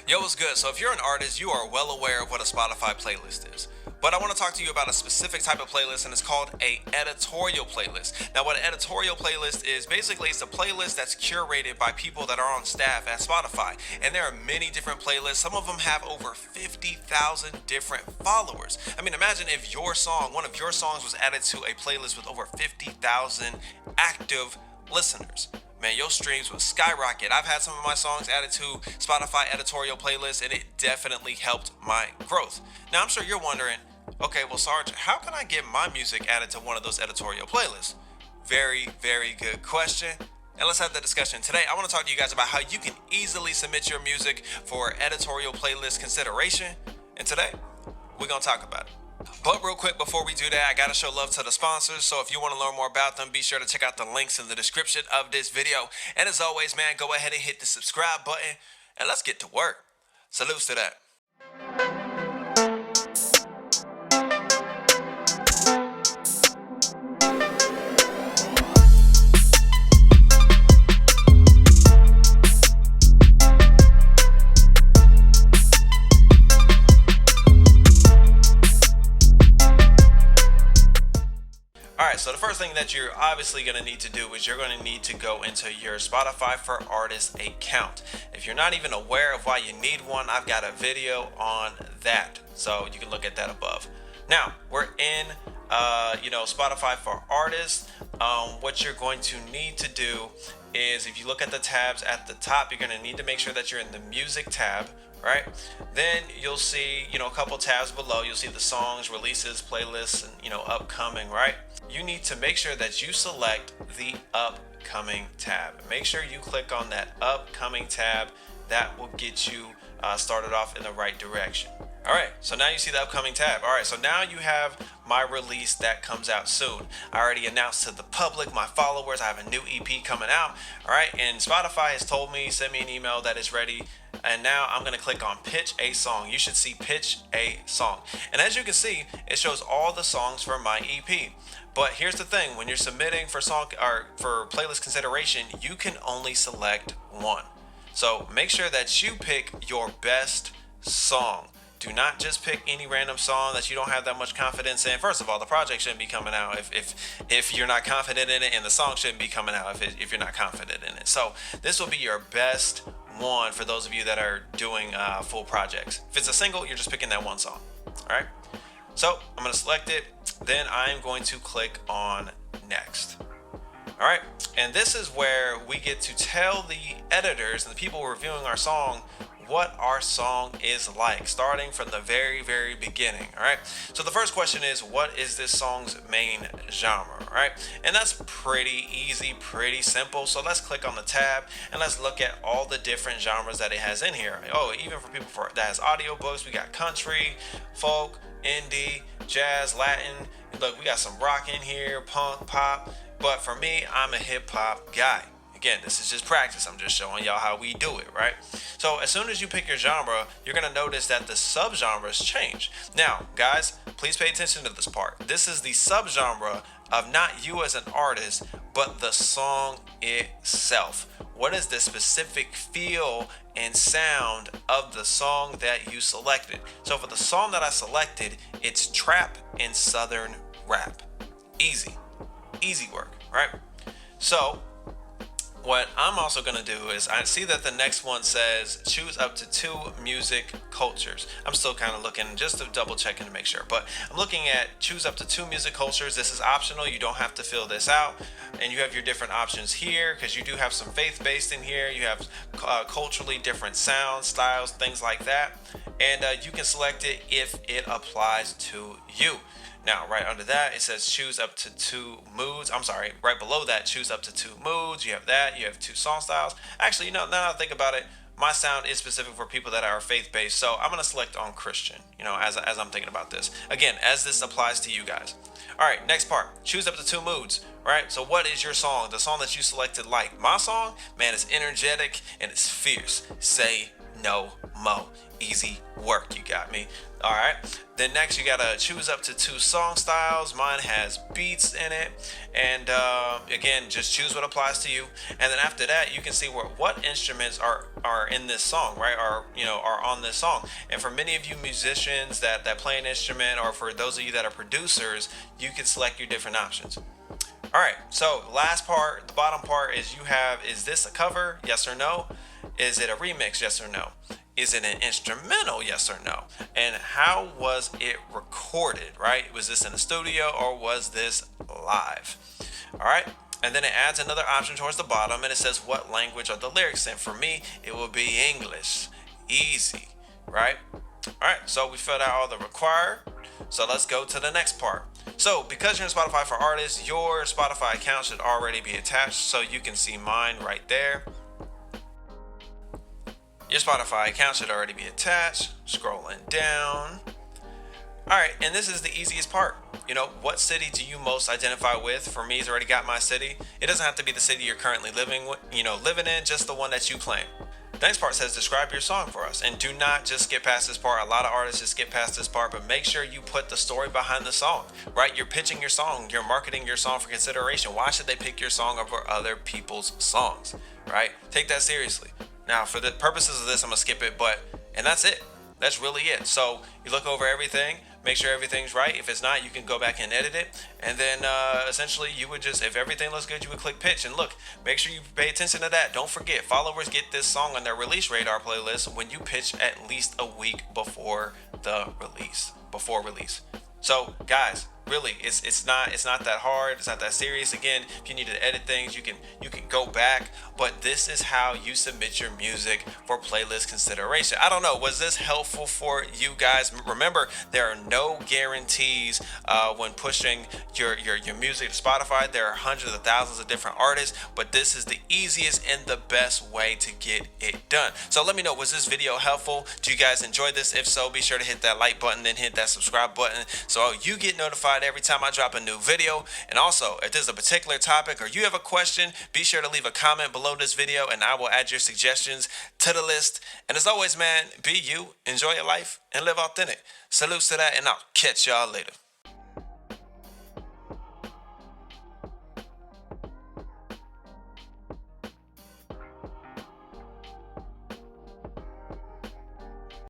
Yo, what's good? So if you're an artist, you are well aware of what a Spotify playlist is. But I want to talk to you about a specific type of playlist, and it's called a editorial playlist. Now, what an editorial playlist is, basically it's a playlist that's curated by people that are on staff at Spotify. And there are many different playlists. Some of them have over 50,000 different followers. I mean, imagine if one of your songs was added to a playlist with over 50,000 active listeners. Man, your streams will skyrocket. I've had some of my songs added to Spotify editorial playlists, and it definitely helped my growth. Now, I'm sure you're wondering, okay, well, Sarge, how can I get my music added to one of those editorial playlists? Very, very good question. And let's have the discussion. Today, I want to talk to you guys about how you can easily submit your music for editorial playlist consideration. And today, we're going to talk about it. But real quick, before we do that, I gotta show love to the sponsors. So if you want to learn more about them, be sure to check out the links in the description of this video. And as always, man, go ahead and hit the subscribe button and let's get to work. Salutes to that. Alright, so the first thing that you're obviously going to need to do is you're going to need to go into your Spotify for Artists account. If you're not even aware of why you need one, I've got a video on that, so you can look at that above. Now, we're in Spotify for Artists. What you're going to need to do is, if you look at the tabs at the top, you're going to need to make sure that you're in the Music tab. Right, then you'll see, a couple tabs below. You'll see the songs, releases, playlists, and upcoming. Right, you need to make sure that you select the upcoming tab. Make sure you click on that upcoming tab. That will get you started off in the right direction. All right, so now you see the upcoming tab. All right, so now you have my release that comes out soon. I already announced to the public, my followers, I have a new EP coming out. All right, and Spotify has told me, send me an email that it's ready. And now I'm gonna click on pitch a song. You should see pitch a song. And as you can see, it shows all the songs for my EP. But here's the thing, when you're submitting for for playlist consideration, you can only select one. So make sure that you pick your best song. Do not just pick any random song that you don't have that much confidence in. First of all, the project shouldn't be coming out if you're not confident in it, and the song shouldn't be coming out if you're not confident in it. So this will be your best one for those of you that are doing full projects. If it's a single, you're just picking that one song. All right. So I'm going to select it. Then I'm going to click on next. All right. And this is where we get to tell the editors and the people reviewing our song what our song is like, starting from the very, very beginning. All right. So the first question is, what is this song's main genre? All right. And that's pretty easy, pretty simple. So let's click on the tab and let's look at all the different genres that it has in here. Oh, even for people that has audiobooks, we got country, folk, indie, jazz, Latin. Look, we got some rock in here, punk, pop. But for me, I'm a hip hop guy. Again, this is just practice. I'm just showing y'all how we do it, right? So as soon as you pick your genre, you're going to notice that the subgenres change. Now, guys, please pay attention to this part. This is the subgenre of not you as an artist, but the song itself. What is the specific feel and sound of the song that you selected? So for the song that I selected, it's trap and southern rap. Easy work, right? So what I'm also going to do is, I see that the next one says choose up to 2 music cultures. I'm still kind of looking just to double check and to make sure, but I'm looking at choose up to 2 music cultures. This is optional. You don't have to fill this out, and you have your different options here because you do have some faith-based in here. You have culturally different sounds, styles, things like that, and you can select it if it applies to you. Now, right under that, it says choose up to 2 moods. I'm sorry, right below that, choose up to 2 moods. You have that. You have 2 song styles. Actually, now that I think about it, my sound is specific for people that are faith-based. So I'm going to select on Christian, as I'm thinking about this. Again, as this applies to you guys. All right, next part, choose up to 2 moods. Right? So what is your song? The song that you selected like? My song, man, it's energetic and it's fierce. Say no mo. Easy work, you got me. All right. Then next, you gotta choose up to two song styles. Mine has beats in it, and again, just choose what applies to you. And then after that, you can see what instruments are in this song, right? Are on this song. And for many of you musicians that play an instrument, or for those of you that are producers, you can select your different options. All right, so last part, the bottom part is this a cover? Yes or no? Is it a remix? Yes or no? Is it an instrumental? Yes or no? And how was it recorded, right? Was this in a studio or was this live? All right, and then it adds another option towards the bottom and it says what language are the lyrics in. For me, it will be English. Easy, right? All right, so we filled out all the required. So let's go to the next part. So because you're in Spotify for Artists, your Spotify account should already be attached. So you can see mine right there. Your Spotify account should already be attached. Scrolling down. All right, and this is the easiest part. What city do you most identify with? For me, it's already got my city. It doesn't have to be the city you're currently living in, just the one that you claim. The next part says describe your song for us, and do not just skip past this part. A lot of artists just skip past this part, but make sure you put the story behind the song, right? You're pitching your song, you're marketing your song for consideration. Why should they pick your song over other people's songs, right? Take that seriously. Now, for the purposes of this, I'm gonna skip it, and that's it. That's really it. So you look over everything, make sure everything's right. If it's not, you can go back and edit it. And then essentially you would just, if everything looks good, you would click pitch. And look, make sure you pay attention to that. Don't forget, followers get this song on their release radar playlist when you pitch at least a week before release. So guys, really, it's not that hard. It's not that serious. Again, if you need to edit things, you can go back. But this is how you submit your music for playlist consideration. I don't know. Was this helpful for you guys? Remember, there are no guarantees when pushing your music to Spotify. There are hundreds of thousands of different artists, but this is the easiest and the best way to get it done. So let me know, was this video helpful? Do you guys enjoy this? If so, be sure to hit that like button, then hit that subscribe button so you get notified every time I drop a new video. And also, if there's a particular topic or you have a question, be sure to leave a comment below this video and I will add your suggestions to the list. And as always, man, be you, enjoy your life, and live authentic. Salutes to that, and I'll catch y'all later.